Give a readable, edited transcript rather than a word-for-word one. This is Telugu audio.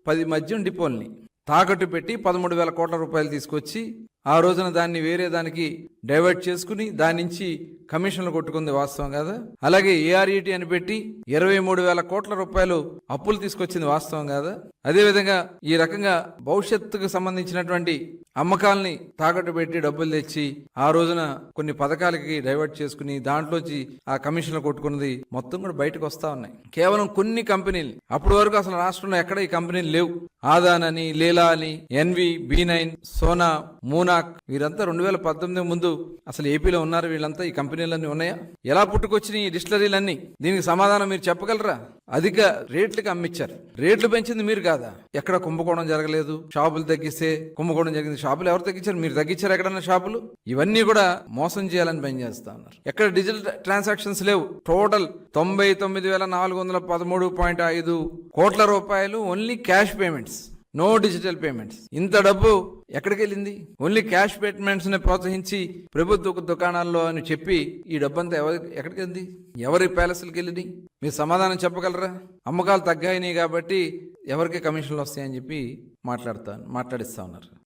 10 మద్యం డిపోల్ని తాకట్టు పెట్టి 13,000 కోట్ల రూపాయలు తీసుకొచ్చి ఆ రోజున దాన్ని వేరే దానికి డైవర్ట్ చేసుకుని దాని నుంచి కమిషన్లు కొట్టుకుంది వాస్తవం కాదా? అలాగే ఏఆర్ఈటీ అని పెట్టి 23,000 కోట్ల రూపాయలు అప్పులు తీసుకొచ్చింది వాస్తవం కాదా? అదేవిధంగా ఈ రకంగా భవిష్యత్తుకు సంబంధించినటువంటి అమ్మకాలని తాకట్టు పెట్టి డబ్బులు తెచ్చి ఆ రోజున కొన్ని పథకాలకి డైవర్ట్ చేసుకుని దాంట్లోంచి ఆ కమిషన్లు కొట్టుకున్నది మొత్తం కూడా బయటకు వస్తా ఉన్నాయి. కేవలం కొన్ని కంపెనీలు, అప్పటి వరకు అసలు రాష్ట్రంలో ఎక్కడ ఈ కంపెనీలు లేవు. ఆదాన్ అని, లీలా అని, ఎన్వి, B9, సోనా, మూనాక్ వీరంతా 2018 ముందు అసలు ఏపీలో ఉన్నారు. వీళ్ళంతా ఈ కంపెనీలన్నీ ఉన్నాయా? ఎలా పుట్టుకొచ్చినాయి ఈ డిస్టిలరీలన్నీ? దీనికి సమాధానం మీరు చెప్పగలరా? అధిక రేట్లకి అమ్మిచ్చారు. రేట్లు పెంచింది మీరు కాదా? ఎక్కడ కుంభకోణం జరగలేదు. షాపులు తగ్గిస్తే కుంభకోణం జరిగింది. షాపులు ఎవరు తగ్గించారు? మీరు తగ్గించారు ఎక్కడన్నా షాపులు? ఇవన్నీ కూడా మోసం చేయాలని పనిచేస్తా ఉన్నారు. ఎక్కడ డిజిటల్ ట్రాన్సాక్షన్స్ లేవు. టోటల్ 99,413.5 కోట్ల రూపాయలు only cash payments, no digital payments. ఇంత డబ్బు ఎక్కడికి వెళ్ళింది? ఓన్లీ క్యాష్ పేమెంట్స్ ని ప్రోత్సహించి ప్రభుత్వ దుకాణాల్లో అని చెప్పి ఈ డబ్బంతా ఎక్కడికి వెళ్ళింది? ఎవరి ప్యాలెస్లకు వెళ్ళింది? మీరు సమాధానం చెప్పగలరా? అమ్మకాలు తగ్గాయినాయి కాబట్టి ఎవరికి కమిషన్లు వస్తాయని చెప్పి మాట్లాడిస్తా ఉన్నారు.